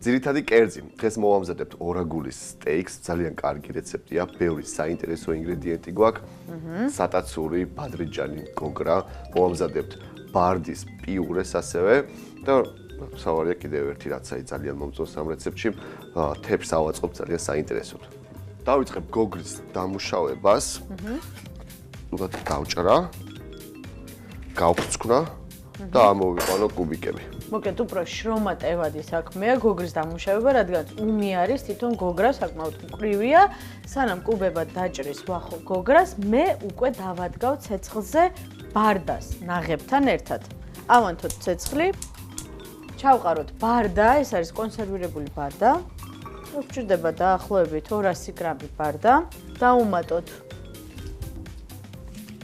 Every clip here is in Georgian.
ძირითადი კერძი. დღეს მოვამზადებთ ორაგულის სტეიქს, ძალიან კარგი რეცეპტია, ბევრი საინტერესო ინგრედიენტი გვაქვს. სატაცური, ბადრიჯანი, გოგრა, მოვამზადებთ ბარდის პიურეს ასევე და სავარია კიდევ ერთი რაც ძალიან მომწონს ამ რეცეპტში, თეფს ავაწყობ ძალიან საინტერესოდ. დავიწყებ გოგრის დამუშავებას. უდად დავჭრა, გავფრჩქნა და ამოვიყვანო კუბიკები. მოკლედ უფრო შრომატევადი საქმეა გოგრის დამუშავება, რადგან უმი არის თვითონ გოგრა საკმაოდ მკვრივია, სანამ კუბებად დაჭრის ვახო გოგრას, მე უკვე დავადგავ ცეცხლზე ბარდას ნაღებთან ერთად. ავანთოთ ცეცხლი, ჩავყაროთ ბარდა, ეს არის კონსერვირებული ბარდა. გვჭირდება დაახლოებით 200 გრამი ბარდა, დაუმატოთ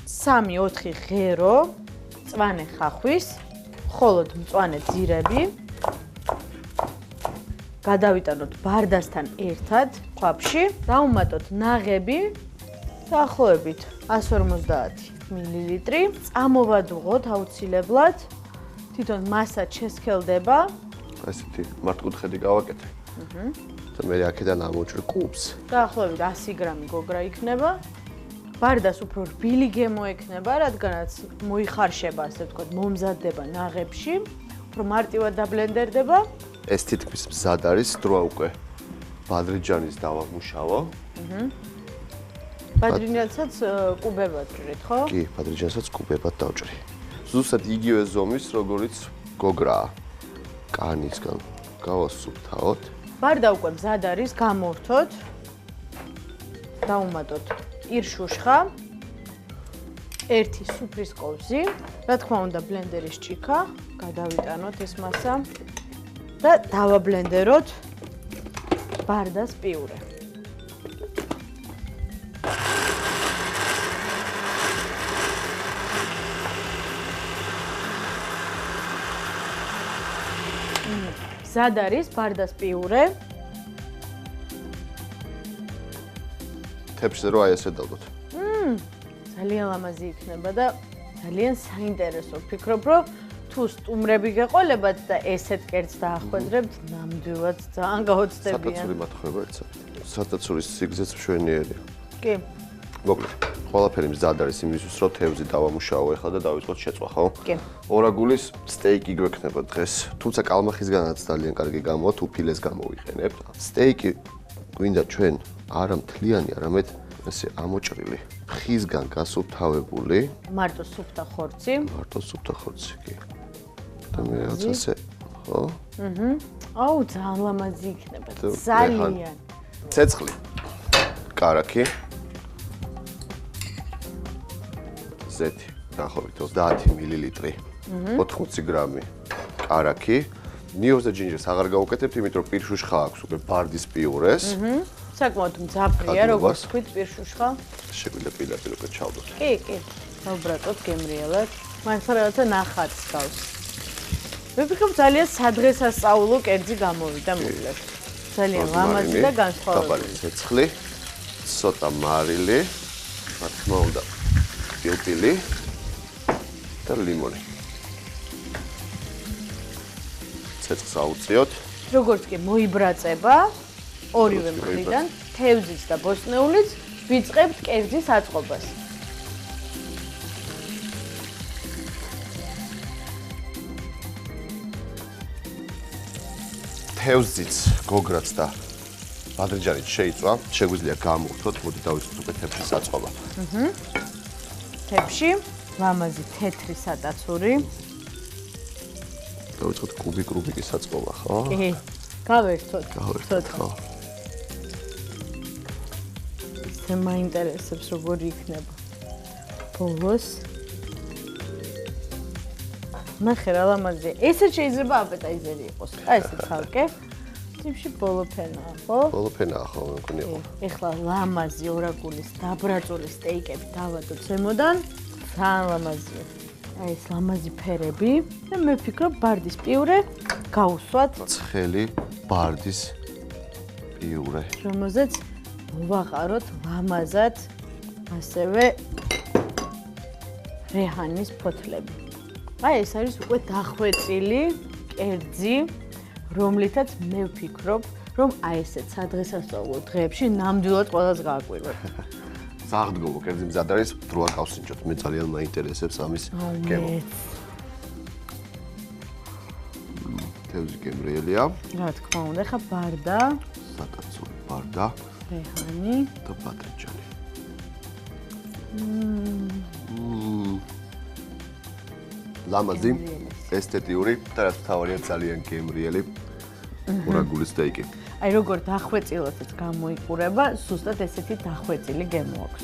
3-4 ღერო მწვანე ხახვის, მხოლოდ მწვანე ძირები. გადავიტანოთ ბარდასთან ერთად ქვაფში, დავუმატოთ ნაღები დაახლოებით 150 მილილიტრი. წამოვადუღოთ აუცილებლად. თვითონ მასა შესქელდება. ესეთი მართკუთხედი გავაკეთე. და მე აქედან ამოვჭრე კუბს. დაახლოებით 100 გრამი გოგრა იქნება. ბარდას უფრო რბილი გემო ექნება, რადგანაც მოიხარშება, ასე ვთქვათ, მომზადდება ნაღებში, უფრო მარტივად დაბლენდერდება. ეს თითქმის მზად არის, დროა უკვე ბადრიჯანის დავამუშავო. ბადრიჯანსაც კუბებად ვჭრით, ხო? კი, ბადრიჯანსაც კუბებად დავჭრი. ზუსტად იგივე ზომის, როგორიც გოგრაა. კანისგან გავასუფთავოთ. ბარდა უკვე მზად არის, გამორთოთ. დავუმატოთ პირშუშხა, 1 სუფრის კოვზი, რა თქმა უნდა ბლენდერის ჭიქა, გადავიტანოთ ეს მასა და დავაბლენდეროთ ბარდას პიურე. მზად არის ბარდას პიურე. თეფშზე რო აი ესე დავდოთ. ძალიან ლამაზი იქნება და ძალიან საინტერესო. ვფიქრობ, რომ თუ სტუმრები გეყოლებათ და ესეთ კერძს დაახვედრებთ, ნამდვილად ძალიან გაოცდებიან. სატაცური მათხოვება ერთსა. სატაცურის სიგრძეც მშვენიერია. კი. მოკლედ, ყველაფერი მზად არის იმისთვის, რომ თევზი დავამუშავო ახლა და დავიწყოთ შეწვა, ხო? კი. ორაგულის სტეიკი გვექნება დღეს, თუმცა კალმახისგანაც ძალიან კარგი გამოვა, თუ ფილეს გამოვიყენებთ. სტეიკი გვინდა ჩვენ არა მთლიანი, არამედ ესე ამოჭრილი, ხისგან გასუფთავებული. მარტო სუფთა ხორცი. მარტო სუფთა ხორცი, კი. და მე რაც ასე, ხო? აუ, ძალიან ლამაზი იქნება. ძალიან. ცეცხლი. კარაქი. ზეთი, დაახლოებით 30 მილილიტრი. 80 გრამი კარაქი. ნიოს და ჯინჯერს აღარ გავუკეთებთ, იმიტომ რომ პირშუშხა აქვს უკვე ბარდის პიურეს. საკმაოდ მძაფრია, როგორც თქვით, პირშუშხა. შეგვიძლია პირდაპირ უკვე ჩავდოთ. კი. დავბრატოთ გემრიელად. მაინც რაღაცა ნახატს გავს. მე ვფიქრობ, ძალიან სადღესასწაულო კერძი გამოვიდა მოკლედ. ძალიან ლამაზი და განსხვავებული. ცეცხლი, ცოტა მარილი, რა თქმა უნდა, პილპილი და ლიმონი. ცეცხლს აუწიოთ. როგორც კი მოიბრაწება ორივე მხრიდან, თევზიც და ბოსტნეულიც ვიწყებთ კერძის აწყობას. თევზიც, გოგრაც და ბადრიჯანიც შეიწვა, შეგვიძლია გამოვთოთ, მოდი დავიწყოთ უკვე თევზის აწყობა. თევზში ლამაზი თეთრი სატაცური. დავიწყოთ კუბიკის აწყობა, ხო? კი. გავერთოთ. ხო. ისე მაინტერესებს როგორი იქნება. ბოლოს. ნახე რა ლამაზია. ესე შეიძლება აპეტაიზერი იყოს. აი ესე ცალკე. ტიპში ბოლოფენაა, ხო? ბოლოფენაა, ხო, მგონია. ეხლა ლამაზი ორაგულის დაბრაწული სტეიკები დავადოთ ზემოდან. ძალიან ლამაზია. აი ეს ლამაზი ფერები და მე ვფიქრობ ბარდის პიურე გავუსვათ. ცხელი ბარდის პიურე. რომელზეც მოვაყაროთ ლამაზად ასევე რეჰანის ფოთლები. აი ეს არის უკვე დახვეწილი კერძი, რომლითაც მე ვფიქრობ, რომ აი ესეთ სადღესასწაულო დღეებში ნამდვილად ყველას გააკვირვებ. საღდგომო კერძი მზად არის, დრო აკავსინჯოთ. მე ძალიან მაინტერესებს ამის გემო. თევზი გემრიელია. რა თქმა უნდა, ხა ბარდა, სატაცური ბარდა რეჰანი და ბადრიჯანი. ლამაზი, ესთეტიური და რაც მთავარია ძალიან გემრიელი ორაგულის სტეიკი. აი როგორ დახვეწილოთაც გამოიყურება, ზუსტად ესეთი დახვეწილი გემო აქვს.